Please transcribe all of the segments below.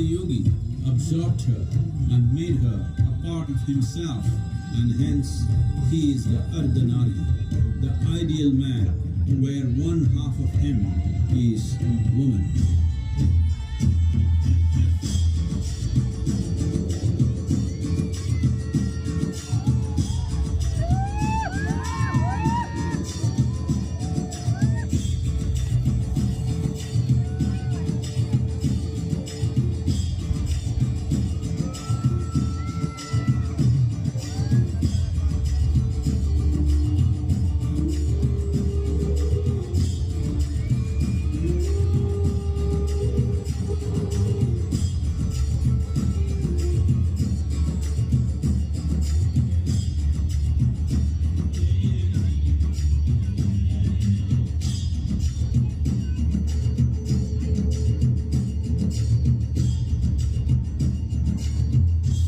Yogi absorbed her and made her a part of himself, and hence he is the Ardhanari, the ideal man, where one half of him is woman.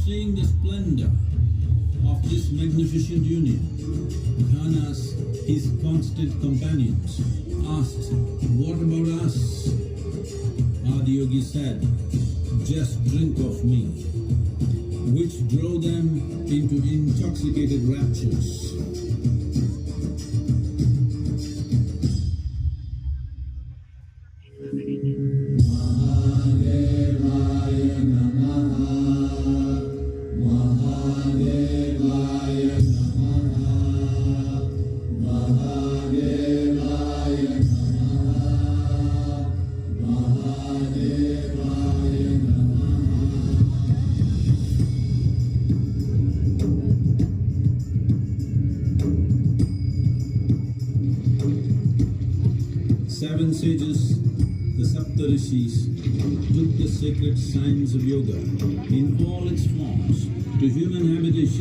Seeing the splendor of this magnificent union, Ghanas, his constant companions, asked, "What about us?" Adiyogi said, "Just drink of me," which drove them into intoxicated raptures. Seven sages, the Saptarishis, took the sacred science of yoga in all its forms to human habitation.